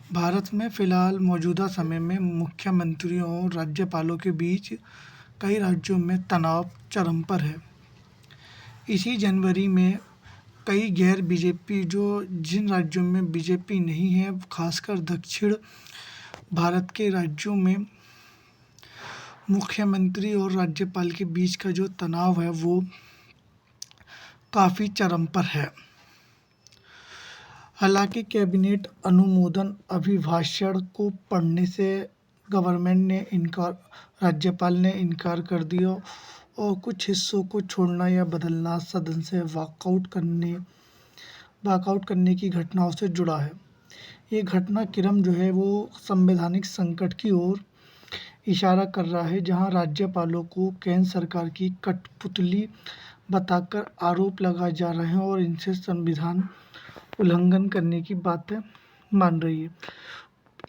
भारत में फिलहाल मौजूदा समय में मुख्यमंत्रियों और राज्यपालों के बीच कई राज्यों में तनाव चरम पर है। इसी जनवरी में कई गैर बीजेपी जो जिन राज्यों में बीजेपी नहीं है, खासकर दक्षिण भारत के राज्यों में मुख्यमंत्री और राज्यपाल के बीच का जो तनाव है वो काफ़ी चरम पर है। हालांकि कैबिनेट अनुमोदन अभिभाषण को पढ़ने से राज्यपाल ने इनकार कर दिया और कुछ हिस्सों को छोड़ना या बदलना सदन से वॉकआउट करने की घटनाओं से जुड़ा है। ये घटनाक्रम जो है वो संवैधानिक संकट की ओर इशारा कर रहा है, जहां राज्यपालों को केंद्र सरकार की कठपुतली बताकर आरोप लगाए जा रहे हैं और इनसे संविधान उल्लंघन करने की बातें मान रही है।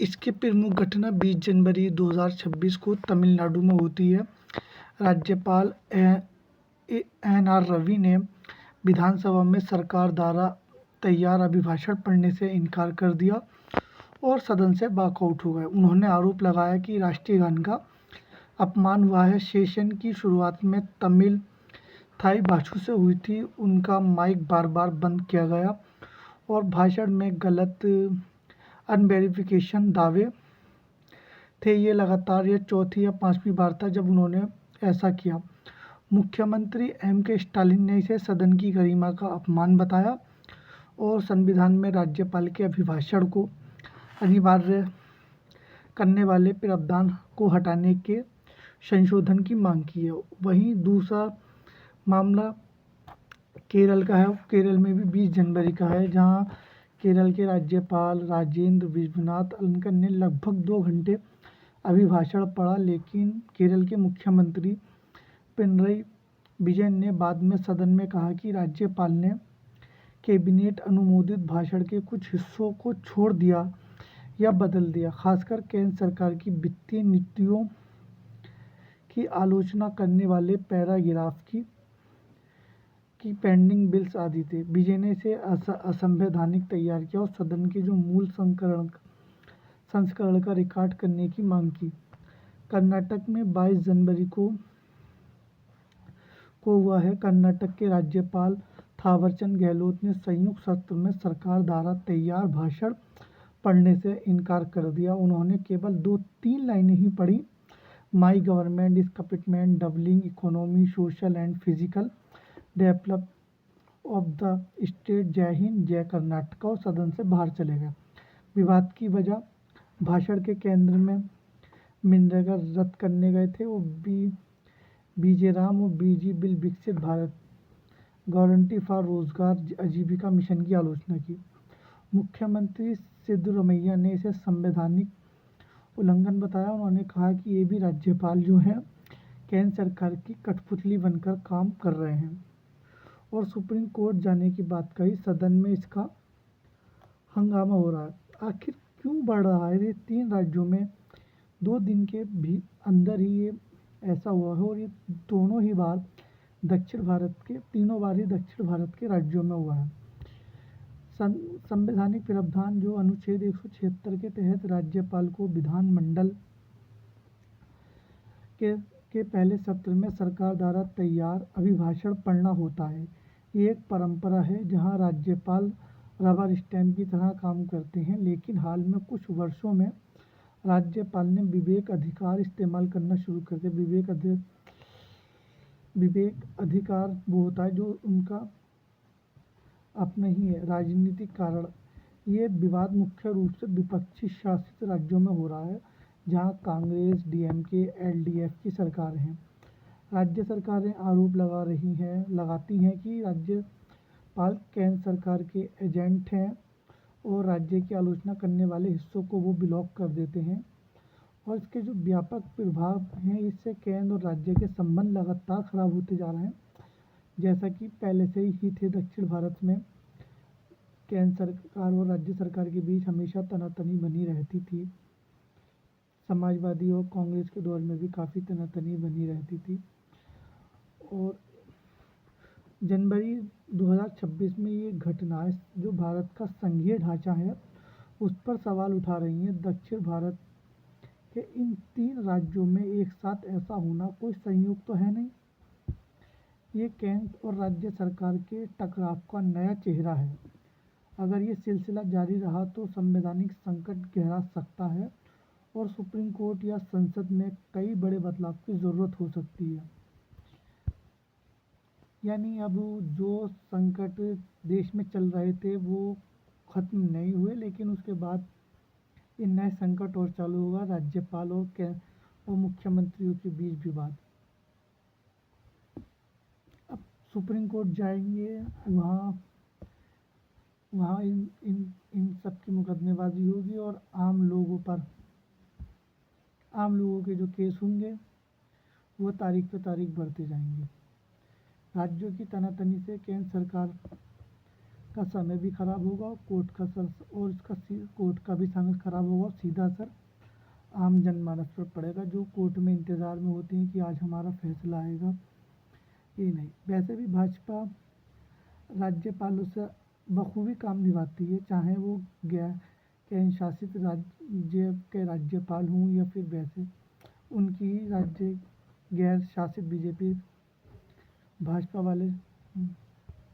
इसकी प्रमुख घटना 20 जनवरी 2026 को तमिलनाडु में होती है। राज्यपाल एन आर रवि ने विधानसभा में सरकार द्वारा तैयार अभिभाषण पढ़ने से इनकार कर दिया और सदन से वॉकआउट हो गए। उन्होंने आरोप लगाया कि राष्ट्रीय गान का अपमान हुआ है। सेशन की शुरुआत में तमिल थाई भाषा से हुई थी। उनका माइक बार बार बंद किया गया और भाषण में गलत अनवेरिफिकेशन दावे थे। ये लगातार ये चौथी या पांचवी बार था जब उन्होंने ऐसा किया। मुख्यमंत्री एम के स्टालिन ने इसे सदन की गरिमा का अपमान बताया और संविधान में राज्यपाल के अभिभाषण को अनिवार्य करने वाले प्रावधान को हटाने के संशोधन की मांग की है। वहीं दूसरा मामला केरल का है। केरल में भी 20 जनवरी का है, जहां केरल के राज्यपाल राजेंद्र विश्वनाथ अरनकर ने लगभग 2 घंटे अभिभाषण पढ़ा, लेकिन केरल के मुख्यमंत्री पिनरई विजयन ने बाद में सदन में कहा कि राज्यपाल ने कैबिनेट अनुमोदित भाषण के कुछ हिस्सों को छोड़ दिया या बदल दिया, खासकर केंद्र सरकार की वित्तीय नीतियों की आलोचना करने वाले पैराग्राफ की पेंडिंग बिल्स आदि थे। विजय ने इसे असंवैधानिक तैयार किया और सदन के जो मूल संस्करण का रिकॉर्ड करने की मांग की। कर्नाटक में 22 जनवरी को हुआ है। कर्नाटक के राज्यपाल थावरचंद गहलोत ने संयुक्त सत्र में सरकार द्वारा तैयार भाषण पढ़ने से इनकार कर दिया। उन्होंने केवल 2-3 लाइनें ही पढ़ी। My government is commitment doubling economy social and physical develop of the state, जय हिंद जय कर्नाटक, और सदन से बाहर चले गए। विवाद की वजह भाषण के केंद्र में मनरेगा रद्द करने गए थे और बीजे राम और बीजी बिल विकसित भारत गारंटी फॉर रोजगार आजीविका मिशन की आलोचना की। मुख्यमंत्री सिद्धरमैया ने इसे संवैधानिक उल्लंघन बताया। उन्होंने कहा कि ये भी राज्यपाल जो है केंद्र सरकार की कठपुतली बनकर काम कर रहे हैं और सुप्रीम कोर्ट जाने की बात कही। सदन में इसका हंगामा हो रहा है। आखिर क्यों बढ़ रहा है? ये 3 राज्यों में 2 दिन के भी अंदर ही ये ऐसा हुआ है और ये तीनों बार ही दक्षिण भारत के राज्यों में हुआ है। संवैधानिक प्रावधान जो अनुच्छेद 176 के तहत राज्यपाल को विधानमंडल के पहले सत्र में सरकार द्वारा तैयार अभिभाषण पढ़ना होता है। ये एक परंपरा है जहां राज्यपाल रबर स्टैंप की तरह काम करते हैं, लेकिन हाल में कुछ वर्षों में राज्यपाल ने विवेक अधिकार इस्तेमाल करना शुरू कर दिया। विवेक अधिकार वो होता है जो उनका अपना ही है। राजनीतिक कारण ये विवाद मुख्य रूप से विपक्षी शासित राज्यों में हो रहा है, जहां कांग्रेस, डीएमके, एलडीएफ की सरकार है। राज्य सरकारें आरोप लगाती हैं कि राज्यपाल केंद्र सरकार के एजेंट हैं और राज्य की आलोचना करने वाले हिस्सों को वो ब्लॉक कर देते हैं, और इसके जो व्यापक प्रभाव हैं इससे केंद्र और राज्य के संबंध लगातार खराब होते जा रहे हैं, जैसा कि पहले से ही थे। दक्षिण भारत में केंद्र सरकार और राज्य सरकार के बीच हमेशा तनातनी बनी रहती थी। समाजवादी और कांग्रेस के दौर में भी काफ़ी तनातनी बनी रहती थी। और जनवरी 2026 में ये घटना जो भारत का संघीय ढांचा है उस पर सवाल उठा रही हैं। दक्षिण भारत के इन 3 राज्यों में एक साथ ऐसा होना कोई संयोग तो है नहीं। ये केंद्र और राज्य सरकार के टकराव का नया चेहरा है। अगर ये सिलसिला जारी रहा तो संवैधानिक संकट गहरा सकता है और सुप्रीम कोर्ट या संसद में कई बड़े बदलाव की ज़रूरत हो सकती है। यानी अब जो संकट देश में चल रहे थे वो ख़त्म नहीं हुए, लेकिन उसके बाद ये नए संकट और चालू होगा। राज्यपाल और मुख्यमंत्रियों के बीच विवाद। अब सुप्रीम कोर्ट जाएंगे, वहाँ वहाँ इन इन इन सब की मुकदमेबाजी होगी और आम लोगों के जो केस होंगे वो तारीख पे तारीख बढ़ते जाएंगे। राज्यों की तनातनी से केंद्र सरकार का समय भी खराब होगा और कोर्ट का भी समय खराब होगा और सीधा असर आम जनमानस पर पड़ेगा, जो कोर्ट में इंतज़ार में होते हैं कि आज हमारा फैसला आएगा। ये नहीं, वैसे भी भाजपा राज्यपालों से बखूबी काम निभाती है, चाहे वो केंद्र शासित राज्य के राज्यपाल हों या फिर वैसे उनकी राज्य गैर शासित बीजेपी भाजपा वाले